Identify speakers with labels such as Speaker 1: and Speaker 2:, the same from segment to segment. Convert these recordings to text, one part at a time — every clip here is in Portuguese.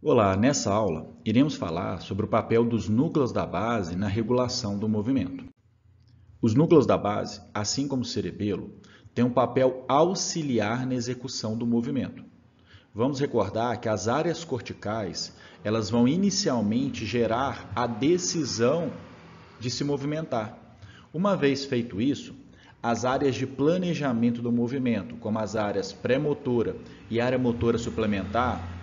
Speaker 1: Olá, nessa aula iremos falar sobre o papel dos núcleos da base na regulação do movimento. Os núcleos da base, assim como o cerebelo, têm um papel auxiliar na execução do movimento. Vamos recordar que as áreas corticais, elas vão inicialmente gerar a decisão de se movimentar. Uma vez feito isso, as áreas de planejamento do movimento, como as áreas pré-motora e área motora suplementar,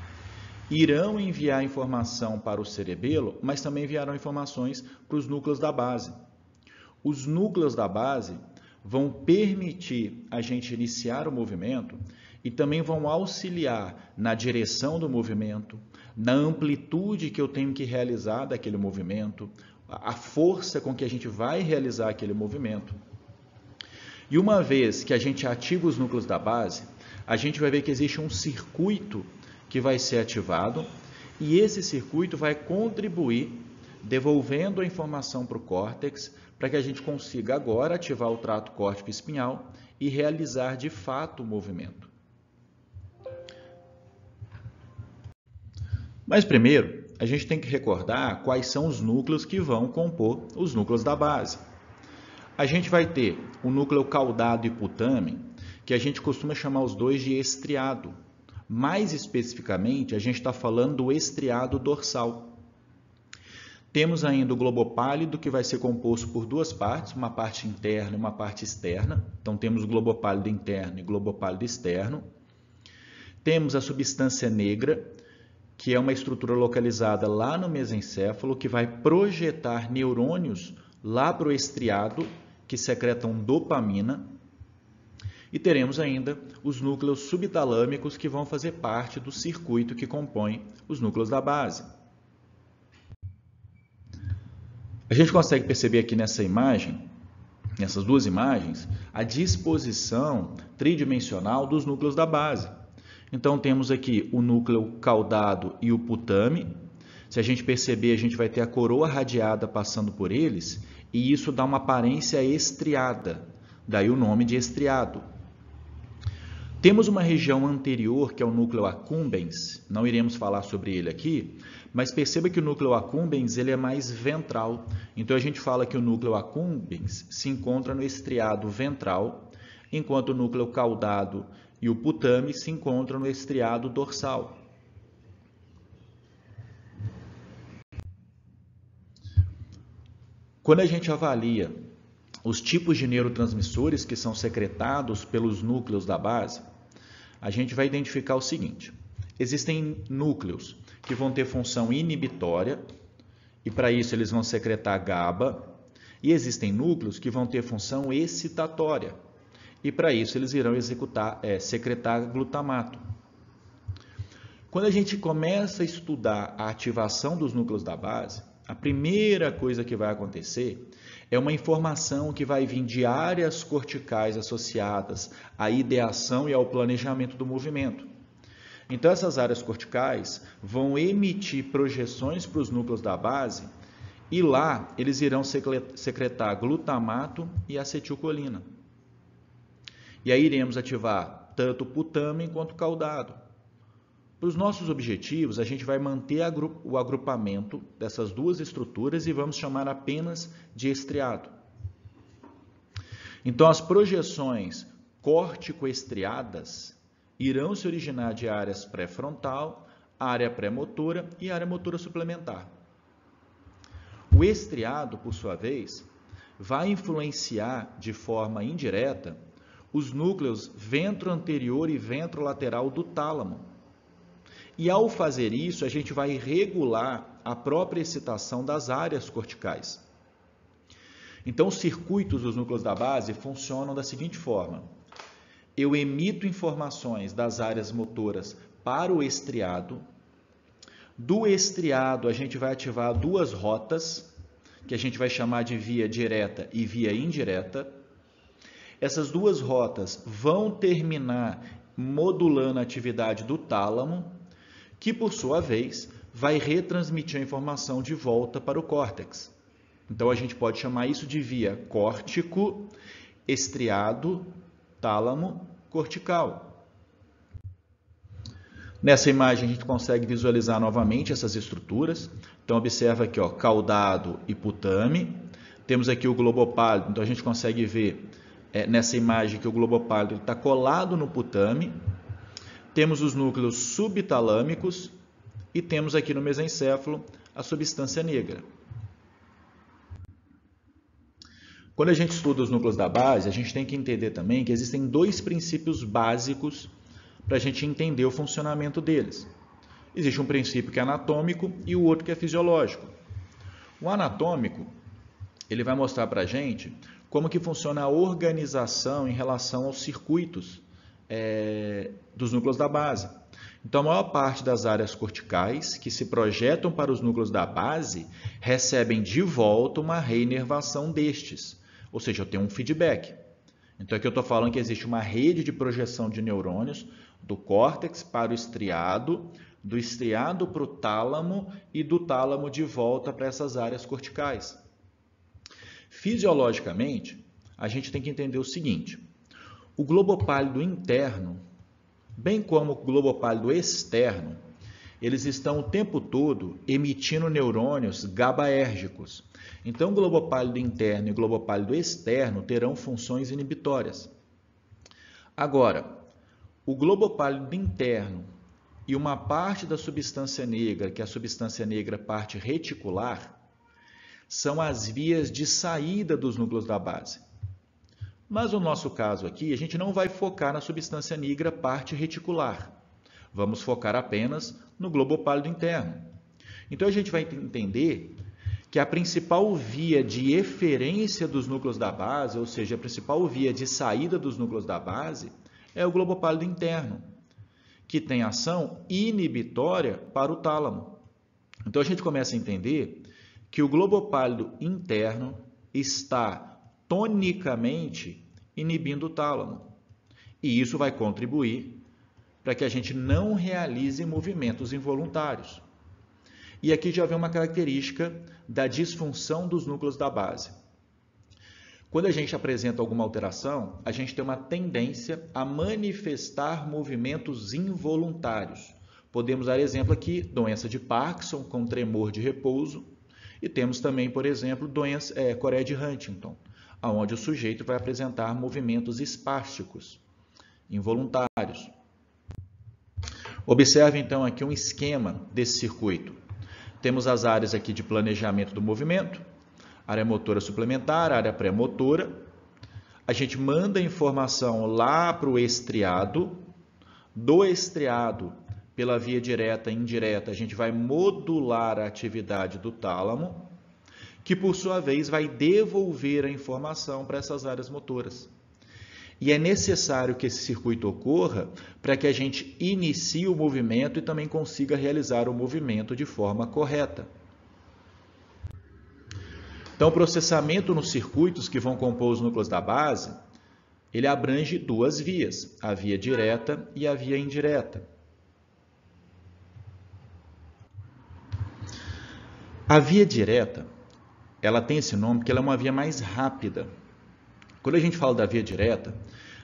Speaker 1: irão enviar informação para o cerebelo, mas também enviarão informações para os núcleos da base. Os núcleos da base vão permitir a gente iniciar o movimento e também vão auxiliar na direção do movimento, na amplitude que eu tenho que realizar daquele movimento, a força com que a gente vai realizar aquele movimento. E uma vez que a gente ativa os núcleos da base, a gente vai ver que existe um circuito que vai ser ativado e esse circuito vai contribuir devolvendo a informação para o córtex para que a gente consiga agora ativar o trato córtico-espinhal e realizar de fato o movimento. Mas primeiro, a gente tem que recordar quais são os núcleos que vão compor os núcleos da base. A gente vai ter o núcleo caudado e putame, que a gente costuma chamar os dois de estriado. Mais especificamente, a gente está falando do estriado dorsal. Temos ainda o globo pálido, que vai ser composto por duas partes, uma parte interna e uma parte externa. Então, temos o globo pálido interno e o globo pálido externo. Temos a substância negra, que é uma estrutura localizada lá no mesencéfalo, que vai projetar neurônios lá para o estriado, que secretam dopamina. E teremos ainda os núcleos subtalâmicos que vão fazer parte do circuito que compõe os núcleos da base. A gente consegue perceber aqui nessa imagem, nessas duas imagens, a disposição tridimensional dos núcleos da base. Então temos aqui o núcleo caudado e o putame. Se a gente perceber, a gente vai ter a coroa radiada passando por eles e isso dá uma aparência estriada, daí o nome de estriado. Temos uma região anterior, que é o núcleo accumbens, não iremos falar sobre ele aqui, mas perceba que o núcleo accumbens ele é mais ventral. Então, a gente fala que o núcleo accumbens se encontra no estriado ventral, enquanto o núcleo caudado e o putame se encontram no estriado dorsal. Quando a gente avalia os tipos de neurotransmissores que são secretados pelos núcleos da base, a gente vai identificar o seguinte: existem núcleos que vão ter função inibitória e para isso eles vão secretar GABA, e existem núcleos que vão ter função excitatória e para isso eles irão secretar glutamato. Quando a gente começa a estudar a ativação dos núcleos da base, a primeira coisa que vai acontecer é uma informação que vai vir de áreas corticais associadas à ideação e ao planejamento do movimento. Então, essas áreas corticais vão emitir projeções para os núcleos da base e lá eles irão secretar glutamato e acetilcolina. E aí iremos ativar tanto o putame quanto o caudado. Para os nossos objetivos, a gente vai manter o agrupamento dessas duas estruturas e vamos chamar apenas de estriado. Então, as projeções córtico-estriadas irão se originar de áreas pré-frontal, área pré-motora e área motora suplementar. O estriado, por sua vez, vai influenciar de forma indireta os núcleos ventro-anterior e ventro-lateral do tálamo. E ao fazer isso, a gente vai regular a própria excitação das áreas corticais. Então, os circuitos dos núcleos da base funcionam da seguinte forma: eu emito informações das áreas motoras para o estriado. Do estriado, a gente vai ativar duas rotas, que a gente vai chamar de via direta e via indireta. Essas duas rotas vão terminar modulando a atividade do tálamo, que por sua vez vai retransmitir a informação de volta para o córtex. Então a gente pode chamar isso de via córtico, estriado, tálamo, cortical. Nessa imagem a gente consegue visualizar novamente essas estruturas. Então observa aqui, ó, caudado e putame. Temos aqui o globo pálido, então a gente consegue ver nessa imagem que o globo pálido está colado no putame. Temos os núcleos subtalâmicos e temos aqui no mesencéfalo a substância negra. Quando a gente estuda os núcleos da base, a gente tem que entender também que existem dois princípios básicos para a gente entender o funcionamento deles. Existe um princípio que é anatômico e o outro que é fisiológico. O anatômico, ele vai mostrar para a gente como que funciona a organização em relação aos circuitos dos núcleos da base. Então, a maior parte das áreas corticais que se projetam para os núcleos da base recebem de volta uma reinervação destes, ou seja, eu tenho um feedback. Então, aqui eu estou falando que existe uma rede de projeção de neurônios do córtex para o estriado, do estriado para o tálamo e do tálamo de volta para essas áreas corticais. Fisiologicamente, a gente tem que entender o seguinte: o globo pálido interno, bem como o globo pálido externo, eles estão o tempo todo emitindo neurônios GABAérgicos. Então, o globo pálido interno e o globo pálido externo terão funções inibitórias. Agora, o globo pálido interno e uma parte da substância negra, que é a substância negra parte reticular, são as vias de saída dos núcleos da base. Mas no nosso caso aqui, a gente não vai focar na substância negra parte reticular. Vamos focar apenas no globo pálido interno. Então, a gente vai entender que a principal via de eferência dos núcleos da base, ou seja, a principal via de saída dos núcleos da base, é o globo pálido interno, que tem ação inibitória para o tálamo. Então, a gente começa a entender que o globo pálido interno está tonicamente inibindo o tálamo. E isso vai contribuir para que a gente não realize movimentos involuntários. E aqui já vem uma característica da disfunção dos núcleos da base. Quando a gente apresenta alguma alteração, a gente tem uma tendência a manifestar movimentos involuntários. Podemos dar exemplo aqui, doença de Parkinson com tremor de repouso, e temos também, por exemplo, Coreia de Huntington, onde o sujeito vai apresentar movimentos espásticos, involuntários. Observe então aqui um esquema desse circuito. Temos as áreas aqui de planejamento do movimento, área motora suplementar, área pré-motora. A gente manda a informação lá para o estriado. Do estriado, pela via direta e indireta, a gente vai modular a atividade do tálamo, que por sua vez vai devolver a informação para essas áreas motoras. E é necessário que esse circuito ocorra para que a gente inicie o movimento e também consiga realizar o movimento de forma correta. Então, o processamento nos circuitos que vão compor os núcleos da base, ele abrange duas vias, a via direta e a via indireta. A via direta, ela tem esse nome porque ela é uma via mais rápida. Quando a gente fala da via direta,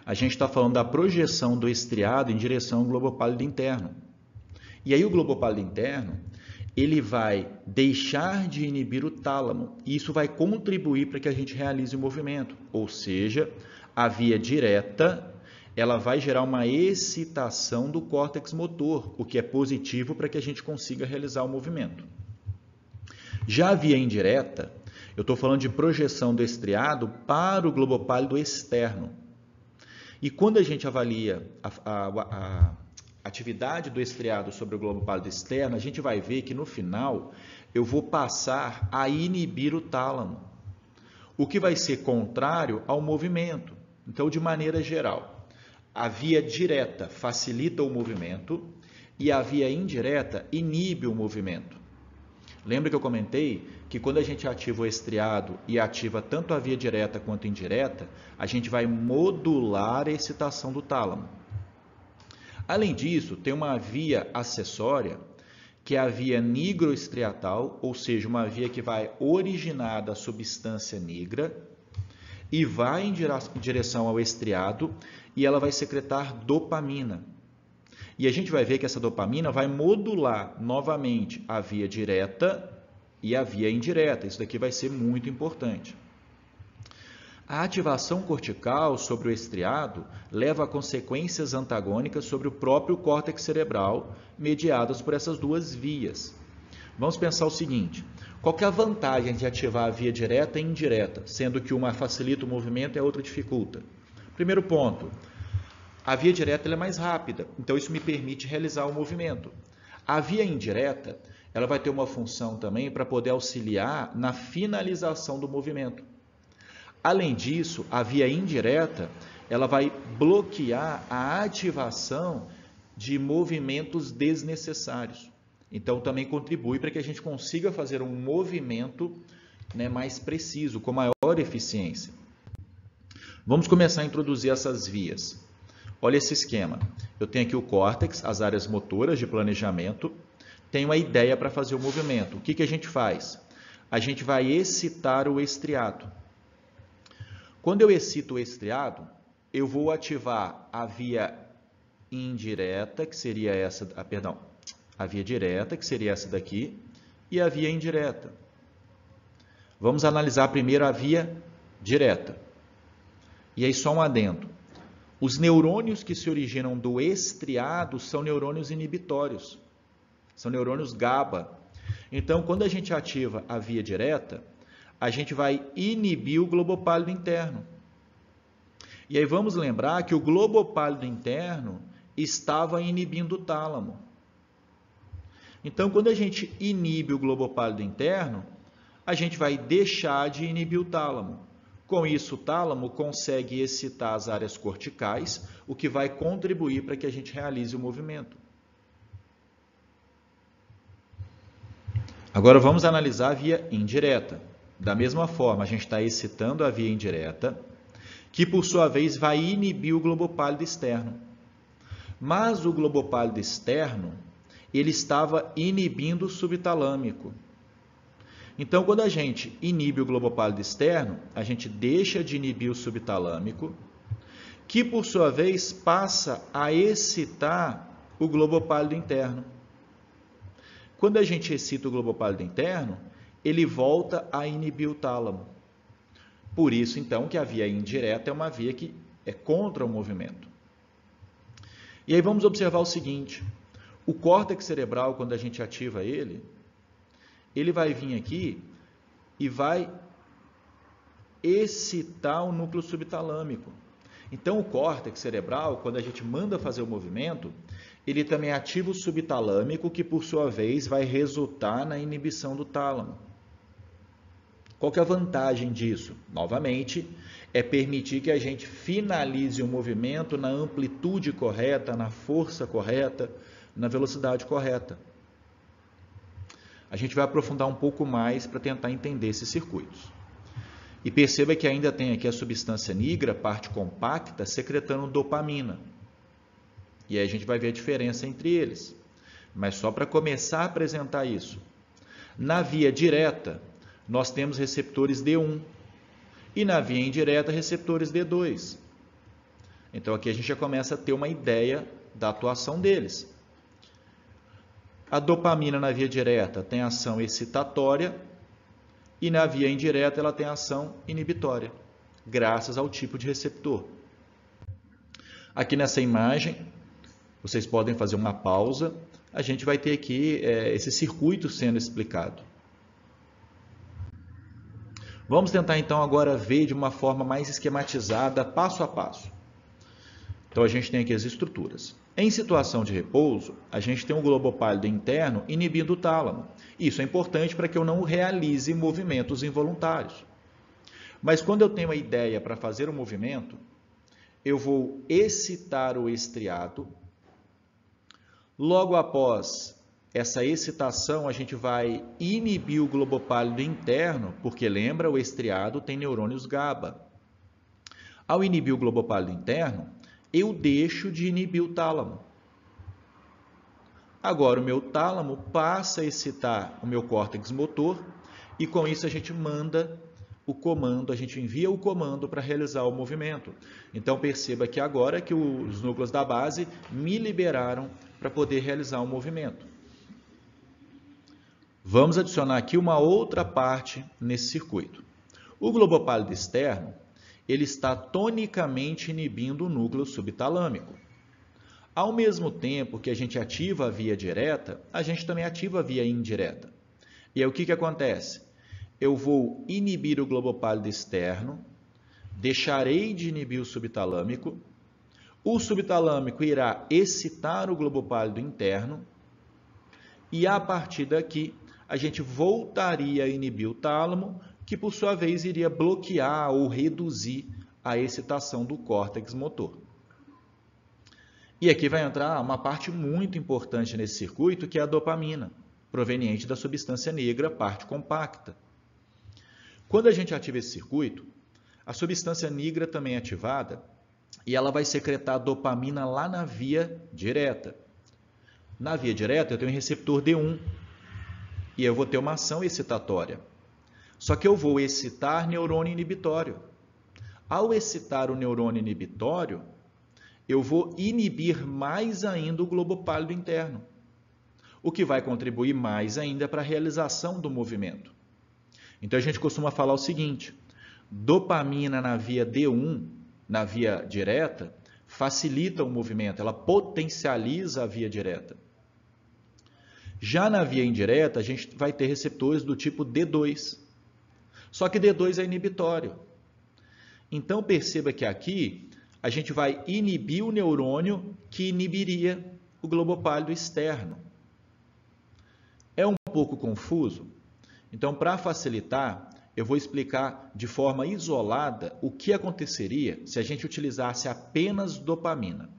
Speaker 1: a gente está falando da projeção do estriado em direção ao globo pálido interno. E aí o globo pálido interno, ele vai deixar de inibir o tálamo, e isso vai contribuir para que a gente realize o movimento. Ou seja, a via direta, ela vai gerar uma excitação do córtex motor, o que é positivo para que a gente consiga realizar o movimento. Já a via indireta, eu estou falando de projeção do estriado para o globo pálido externo. E quando a gente avalia a atividade do estriado sobre o globo pálido externo, a gente vai ver que no final eu vou passar a inibir o tálamo, o que vai ser contrário ao movimento. Então, de maneira geral, a via direta facilita o movimento e a via indireta inibe o movimento. Lembra que eu comentei que quando a gente ativa o estriado e ativa tanto a via direta quanto a indireta, a gente vai modular a excitação do tálamo. Além disso, tem uma via acessória, que é a via nigroestriatal, ou seja, uma via que vai originar da substância negra e vai em direção ao estriado e ela vai secretar dopamina. E a gente vai ver que essa dopamina vai modular novamente a via direta e a via indireta. Isso daqui vai ser muito importante. A ativação cortical sobre o estriado leva a consequências antagônicas sobre o próprio córtex cerebral, mediadas por essas duas vias. Vamos pensar o seguinte: qual que é a vantagem de ativar a via direta e indireta, sendo que uma facilita o movimento e a outra dificulta? Primeiro ponto, a via direta é mais rápida, então isso me permite realizar o movimento. A via indireta, ela vai ter uma função também para poder auxiliar na finalização do movimento. Além disso, a via indireta, ela vai bloquear a ativação de movimentos desnecessários. Então, também contribui para que a gente consiga fazer um movimento, né, mais preciso, com maior eficiência. Vamos começar a introduzir essas vias. Olha esse esquema. Eu tenho aqui o córtex, as áreas motoras de planejamento, tenho a ideia para fazer o movimento. O que a gente faz? A gente vai excitar o estriado. Quando eu excito o estriado, eu vou ativar a via indireta, que seria essa, a via direta, que seria essa daqui, e a via indireta. Vamos analisar primeiro a via direta. E aí só um adendo. Os neurônios que se originam do estriado são neurônios inibitórios, são neurônios GABA. Então, quando a gente ativa a via direta, a gente vai inibir o globo pálido interno. E aí vamos lembrar que o globo pálido interno estava inibindo o tálamo. Então, quando a gente inibe o globo pálido interno, a gente vai deixar de inibir o tálamo. Com isso, o tálamo consegue excitar as áreas corticais, o que vai contribuir para que a gente realize o movimento. Agora vamos analisar a via indireta. Da mesma forma, a gente está excitando a via indireta, que por sua vez vai inibir o globo pálido externo. Mas o globo pálido externo, ele estava inibindo o subtalâmico. Então, quando a gente inibe o globo pálido externo, a gente deixa de inibir o subtalâmico, que por sua vez passa a excitar o globo pálido interno. Quando a gente excita o globo pálido interno, ele volta a inibir o tálamo. Por isso, então, que a via indireta é uma via que é contra o movimento. E aí vamos observar o seguinte: o córtex cerebral, quando a gente ativa ele vai vir aqui e vai excitar o núcleo subtalâmico. Então, o córtex cerebral, quando a gente manda fazer o movimento, ele também ativa o subtalâmico, que por sua vez vai resultar na inibição do tálamo. Qual que é a vantagem disso? Novamente, é permitir que a gente finalize o movimento na amplitude correta, na força correta, na velocidade correta. A gente vai aprofundar um pouco mais para tentar entender esses circuitos. E perceba que ainda tem aqui a substância nigra, parte compacta, secretando dopamina. E aí a gente vai ver a diferença entre eles. Mas só para começar a apresentar isso. Na via direta, nós temos receptores D1. E na via indireta, receptores D2. Então aqui a gente já começa a ter uma ideia da atuação deles. A dopamina na via direta tem ação excitatória e na via indireta ela tem ação inibitória, graças ao tipo de receptor. Aqui nessa imagem, vocês podem fazer uma pausa, a gente vai ter aqui esse circuito sendo explicado. Vamos tentar então agora ver de uma forma mais esquematizada, passo a passo. Então a gente tem aqui as estruturas. Em situação de repouso, a gente tem um globo pálido interno inibindo o tálamo. Isso é importante para que eu não realize movimentos involuntários. Mas quando eu tenho a ideia para fazer o movimento, eu vou excitar o estriado. Logo após essa excitação, a gente vai inibir o globo pálido interno, porque lembra, o estriado tem neurônios GABA. Ao inibir o globo pálido interno, eu deixo de inibir o tálamo. Agora, o meu tálamo passa a excitar o meu córtex motor e, com isso, a gente manda o comando, a gente envia o comando para realizar o movimento. Então, perceba que agora que os núcleos da base me liberaram para poder realizar o movimento. Vamos adicionar aqui uma outra parte nesse circuito. O globo pálido externo, ele está tonicamente inibindo o núcleo subtalâmico. Ao mesmo tempo que a gente ativa a via direta, a gente também ativa a via indireta. E aí o que acontece? Eu vou inibir o globo pálido externo, deixarei de inibir o subtalâmico irá excitar o globo pálido interno e a partir daqui a gente voltaria a inibir o tálamo, que por sua vez iria bloquear ou reduzir a excitação do córtex motor. E aqui vai entrar uma parte muito importante nesse circuito, que é a dopamina, proveniente da substância negra, parte compacta. Quando a gente ativa esse circuito, a substância negra também é ativada e ela vai secretar dopamina lá na via direta. Na via direta eu tenho um receptor D1 e eu vou ter uma ação excitatória. Só que eu vou excitar neurônio inibitório. Ao excitar o neurônio inibitório, eu vou inibir mais ainda o globo pálido interno, o que vai contribuir mais ainda para a realização do movimento. Então a gente costuma falar o seguinte: dopamina na via D1, na via direta, facilita o movimento, ela potencializa a via direta. Já na via indireta, a gente vai ter receptores do tipo D2. Só que D2 é inibitório. Então perceba que aqui a gente vai inibir o neurônio que inibiria o globo pálido externo. É um pouco confuso? Então, para facilitar, eu vou explicar de forma isolada o que aconteceria se a gente utilizasse apenas dopamina.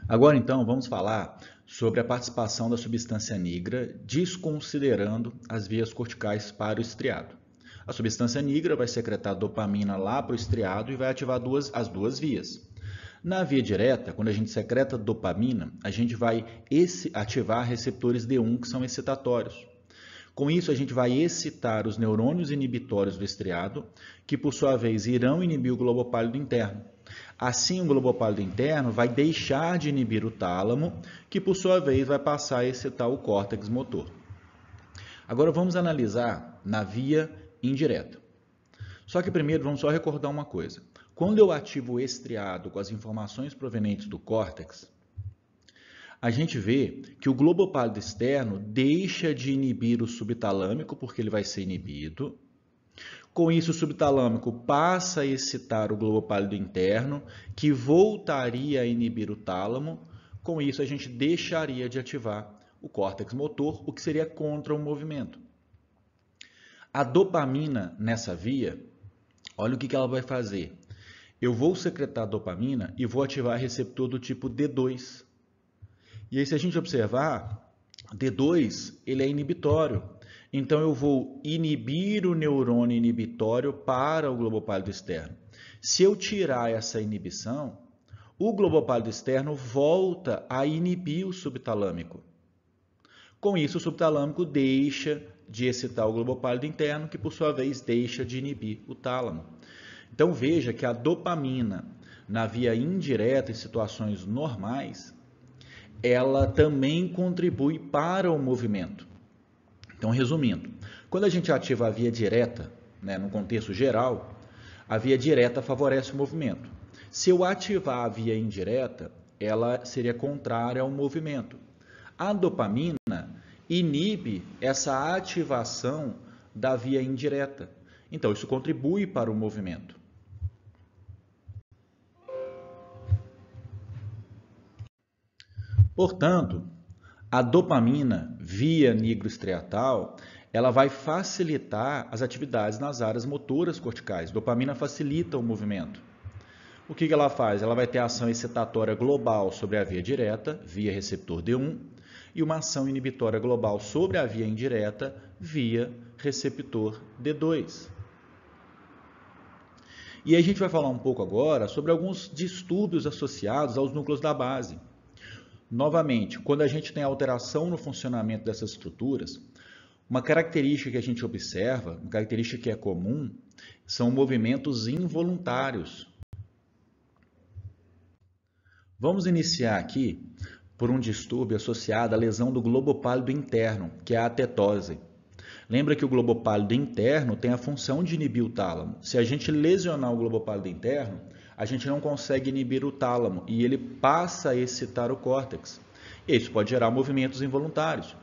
Speaker 1: Agora, então, vamos falar sobre a participação da substância negra, desconsiderando as vias corticais para o estriado. A substância negra vai secretar dopamina lá para o estriado e vai ativar as duas vias. Na via direta, quando a gente secreta dopamina, a gente vai ativar receptores D1 que são excitatórios. Com isso, a gente vai excitar os neurônios inibitórios do estriado, que por sua vez irão inibir o globo pálido interno. Assim, o globo pálido interno vai deixar de inibir o tálamo, que por sua vez vai passar a excitar o córtex motor. Agora vamos analisar na via indireta. Só que primeiro vamos só recordar uma coisa. Quando eu ativo o estriado com as informações provenientes do córtex, a gente vê que o globo pálido externo deixa de inibir o subtalâmico, porque ele vai ser inibido. Com isso, o subtalâmico passa a excitar o globo pálido interno, que voltaria a inibir o tálamo. Com isso, a gente deixaria de ativar o córtex motor, o que seria contra o movimento. A dopamina nessa via, olha o que ela vai fazer. Eu vou secretar dopamina e vou ativar receptor do tipo D2. E aí, se a gente observar, D2 ele é inibitório. Então, eu vou inibir o neurônio inibitório para o globo pálido externo. Se eu tirar essa inibição, o globo pálido externo volta a inibir o subtalâmico. Com isso, o subtalâmico deixa de excitar o globo pálido interno, que por sua vez deixa de inibir o tálamo. Então, veja que a dopamina na via indireta em situações normais, ela também contribui para o movimento. Então, resumindo, quando a gente ativa a via direta, no contexto geral, a via direta favorece o movimento. Se eu ativar a via indireta, ela seria contrária ao movimento. A dopamina inibe essa ativação da via indireta. Então, isso contribui para o movimento. Portanto, a dopamina via nigrostriatal, ela vai facilitar as atividades nas áreas motoras corticais. Dopamina facilita o movimento. O que ela faz? Ela vai ter ação excitatória global sobre a via direta, via receptor D1, e uma ação inibitória global sobre a via indireta, via receptor D2. E aí a gente vai falar um pouco agora sobre alguns distúrbios associados aos núcleos da base. Novamente, quando a gente tem alteração no funcionamento dessas estruturas, uma característica que a gente observa, uma característica que é comum, são movimentos involuntários. Vamos iniciar aqui por um distúrbio associado à lesão do globo pálido interno, que é a atetose. Lembra que o globo pálido interno tem a função de inibir o tálamo. Se a gente lesionar o globo pálido interno, a gente não consegue inibir o tálamo e ele passa a excitar o córtex. Isso pode gerar movimentos involuntários.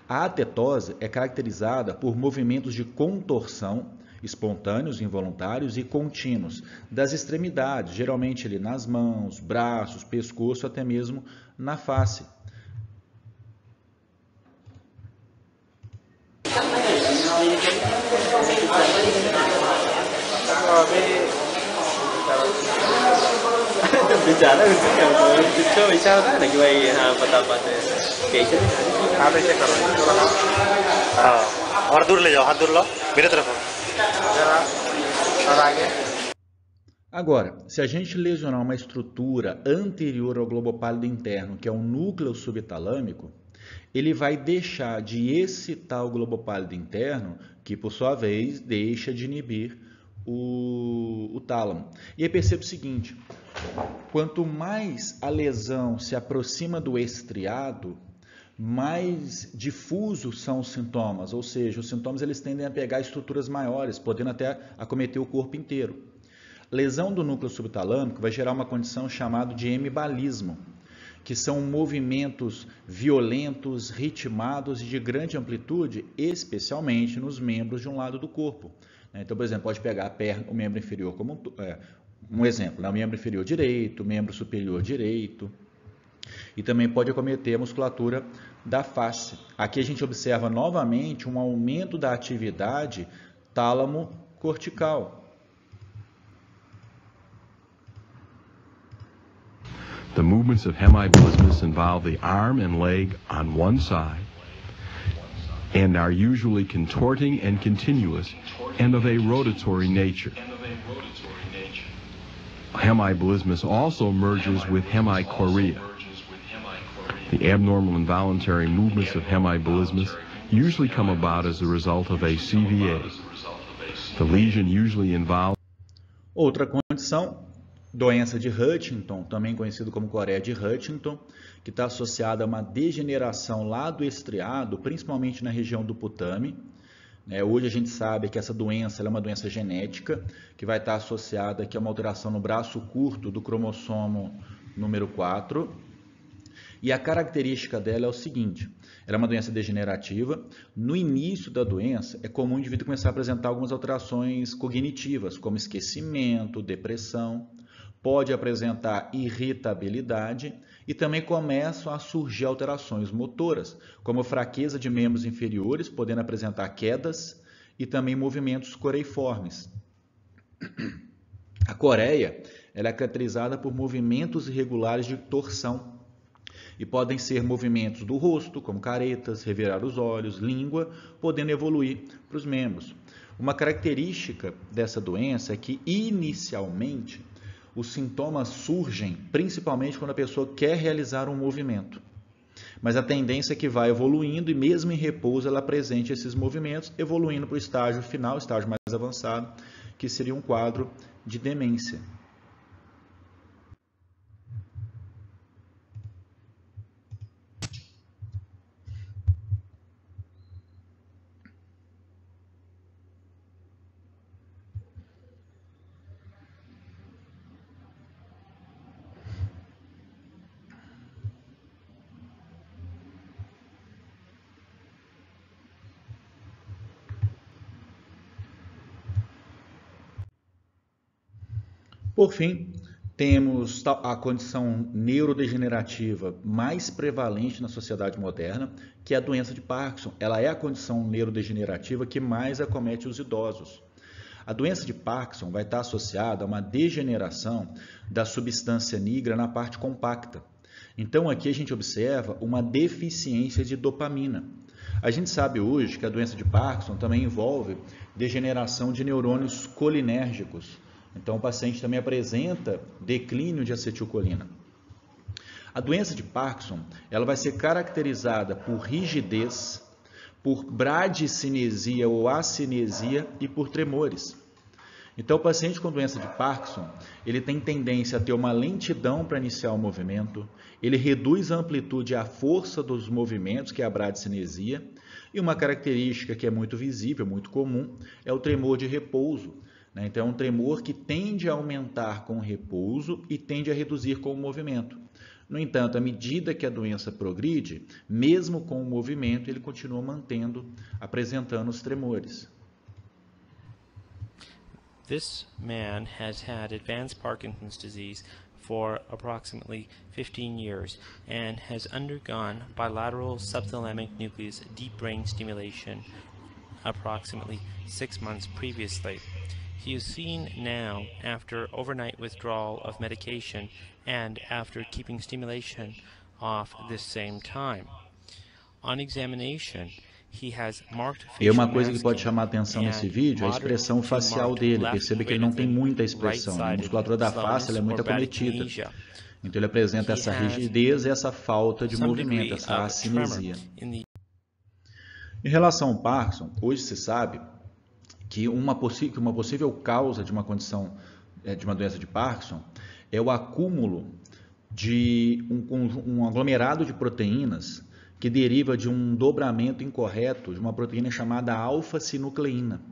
Speaker 1: A atetose é caracterizada por movimentos de contorção, espontâneos, involuntários e contínuos, das extremidades, geralmente ali nas mãos, braços, pescoço, até mesmo na face.
Speaker 2: और दूर ले जाओ, हाथ दूर लो, मेरे तरफ आओ।
Speaker 1: Agora, se a gente lesionar uma estrutura anterior ao globo pálido interno, que é o núcleo subtalâmico, ele vai deixar de excitar o globo pálido interno, que por sua vez deixa de inibir o tálamo. E aí perceba o seguinte, quanto mais a lesão se aproxima do estriado, mais difusos são os sintomas, ou seja, os sintomas eles tendem a pegar estruturas maiores, podendo até acometer o corpo inteiro. Lesão do núcleo subtalâmico vai gerar uma condição chamada de hemibalismo, que são movimentos violentos, ritmados e de grande amplitude, especialmente nos membros de um lado do corpo. Então, por exemplo, pode pegar a perna, o membro inferior como um exemplo, o membro inferior direito, o membro superior direito, e também pode acometer a musculatura da face. Aqui a gente observa novamente um aumento da atividade tálamo-cortical.
Speaker 3: The movements of hemibalismus involve the arm and leg on one side and are usually contorting and continuous and of a rotatory nature. Hemibalismus also merges with hemichorea. The abnormal involuntary movements of hemibalismus usually come about as a result of a CVA. The lesion usually involves...
Speaker 1: Outra condição, doença de Huntington, também conhecido como Coreia de Huntington, que está associada a uma degeneração lá do estriado, principalmente na região do putame. Hoje a gente sabe que essa doença é uma doença genética, que vai estar associada aqui a uma alteração no braço curto do cromossomo número 4. E a característica dela é o seguinte, ela é uma doença degenerativa. No início da doença, é comum o indivíduo começar a apresentar algumas alterações cognitivas, como esquecimento, depressão, pode apresentar irritabilidade e também começam a surgir alterações motoras, como fraqueza de membros inferiores, podendo apresentar quedas e também movimentos coreiformes. A coreia ela é caracterizada por movimentos irregulares de torção e podem ser movimentos do rosto, como caretas, revirar os olhos, língua, podendo evoluir para os membros. Uma característica dessa doença é que, inicialmente, os sintomas surgem principalmente quando a pessoa quer realizar um movimento. Mas a tendência é que vai evoluindo e mesmo em repouso ela apresente esses movimentos, evoluindo para o estágio final, o estágio mais avançado, que seria um quadro de demência. Por fim, temos a condição neurodegenerativa mais prevalente na sociedade moderna, que é a doença de Parkinson. Ela é a condição neurodegenerativa que mais acomete os idosos. A doença de Parkinson vai estar associada a uma degeneração da substância nigra na parte compacta. Então, aqui a gente observa uma deficiência de dopamina. A gente sabe hoje que a doença de Parkinson também envolve degeneração de neurônios colinérgicos. Então, o paciente também apresenta declínio de acetilcolina. A doença de Parkinson ela vai ser caracterizada por rigidez, por bradicinesia ou acinesia e por tremores. Então, o paciente com doença de Parkinson, ele tem tendência a ter uma lentidão para iniciar o movimento, ele reduz a amplitude e a força dos movimentos, que é a bradicinesia, e uma característica que é muito visível, muito comum, é o tremor de repouso. Então, é um tremor que tende a aumentar com o repouso e tende a reduzir com o movimento. No entanto, à medida que a doença progride, mesmo com o movimento, ele continua apresentando os tremores.
Speaker 4: This man has had advanced Parkinson's disease for approximately 15 years and has undergone bilateral subthalamic nucleus deep brain stimulation approximately 6 months previously. He is seen now after overnight withdrawal of medication and after keeping stimulation off this same time. On examination,
Speaker 1: E uma coisa que pode chamar a atenção nesse vídeo é a expressão facial dele. Perceba que ele não tem muita expressão. A musculatura da face é muito acometida. Então ele apresenta essa rigidez e essa falta de movimento, essa acinesia. Em relação ao Parkinson, hoje se sabe que uma possível causa de uma condição, de uma doença de Parkinson, é o acúmulo de um aglomerado de proteínas que deriva de um dobramento incorreto de uma proteína chamada alfa-sinucleína.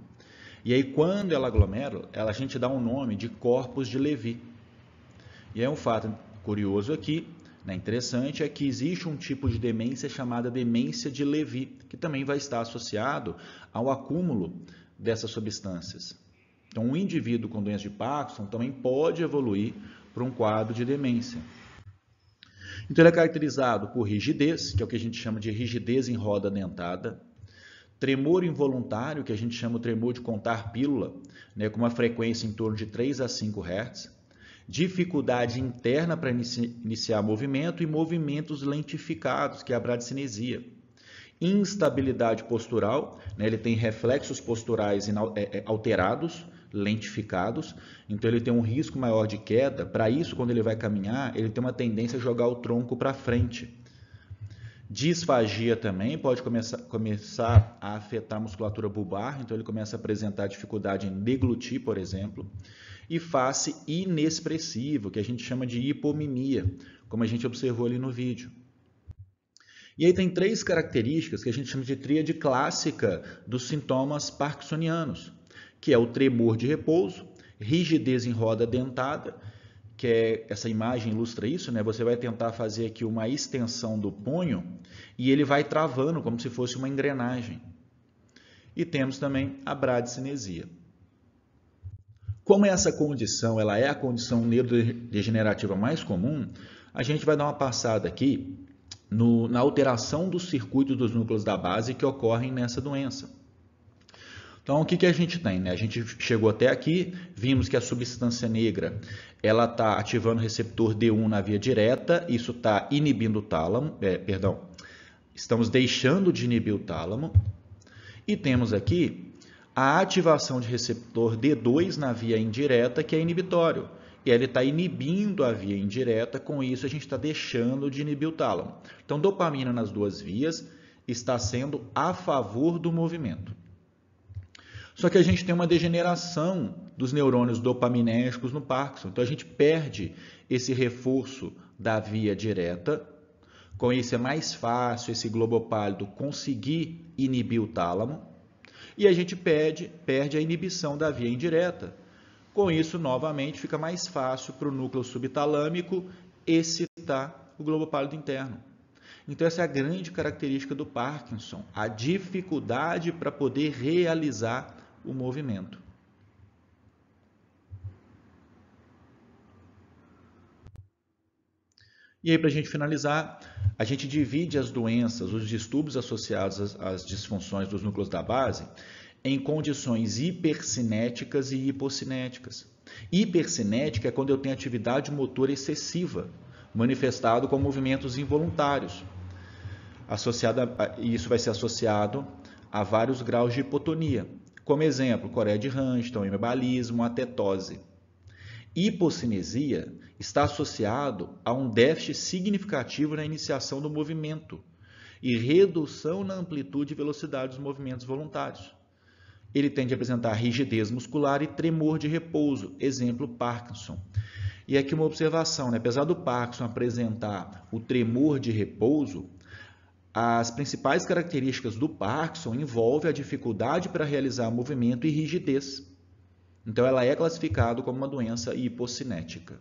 Speaker 1: E aí, quando ela aglomera, a gente dá o nome de corpos de Levy. E é um fato curioso aqui, interessante, é que existe um tipo de demência chamada demência de Levy, que também vai estar associado ao acúmulo dessas substâncias. Então, um indivíduo com doença de Parkinson também pode evoluir para um quadro de demência. Então, ele é caracterizado por rigidez, que é o que a gente chama de rigidez em roda dentada, tremor involuntário, que a gente chama de tremor de contar pílula, com uma frequência em torno de 3 a 5 Hz, dificuldade interna para iniciar movimento e movimentos lentificados, que é a bradicinesia, instabilidade postural, ele tem reflexos posturais alterados, lentificados, então ele tem um risco maior de queda. Para isso, quando ele vai caminhar, ele tem uma tendência a jogar o tronco para frente. Disfagia também pode começar a afetar a musculatura bulbar, então ele começa a apresentar dificuldade em deglutir, por exemplo, e face inexpressivo, que a gente chama de hipomimia, como a gente observou ali no vídeo. E aí tem 3 características que a gente chama de tríade clássica dos sintomas parkinsonianos, que é o tremor de repouso, rigidez em roda dentada, que essa imagem ilustra isso, Você vai tentar fazer aqui uma extensão do punho e ele vai travando como se fosse uma engrenagem. E temos também a bradicinesia. Como essa condição ela é a condição neurodegenerativa mais comum, a gente vai dar uma passada aqui na alteração dos circuitos dos núcleos da base que ocorrem nessa doença. Então, o que a gente tem? A gente chegou até aqui, vimos que a substância negra ela está ativando o receptor D1 na via direta, isso está inibindo o tálamo, estamos deixando de inibir o tálamo, e temos aqui a ativação de receptor D2 na via indireta, que é inibitório, e ele está inibindo a via indireta, com isso a gente está deixando de inibir o tálamo. Então, dopamina nas duas vias está sendo a favor do movimento. Só que a gente tem uma degeneração dos neurônios dopaminérgicos no Parkinson. Então, a gente perde esse reforço da via direta. Com isso, é mais fácil esse globopálido conseguir inibir o tálamo. E a gente perde a inibição da via indireta. Com isso, novamente, fica mais fácil para o núcleo subtalâmico excitar o globopálido interno. Então, essa é a grande característica do Parkinson, a dificuldade para poder realizar o movimento. E aí, para a gente finalizar, a gente divide as doenças, os distúrbios associados às disfunções dos núcleos da base em condições hipercinéticas e hipocinéticas. Hipercinética é quando eu tenho atividade motora excessiva, manifestado com movimentos involuntários. Isso vai ser associado a vários graus de hipotonia, como exemplo, coreia de Huntington, hemibalismo, atetose. Hipocinesia está associado a um déficit significativo na iniciação do movimento e redução na amplitude e velocidade dos movimentos voluntários. Ele tende a apresentar rigidez muscular e tremor de repouso, exemplo Parkinson. E aqui uma observação, né? Apesar do Parkinson apresentar o tremor de repouso, as principais características do Parkinson envolvem a dificuldade para realizar movimento e rigidez. Então, ela é classificada como uma doença hipocinética.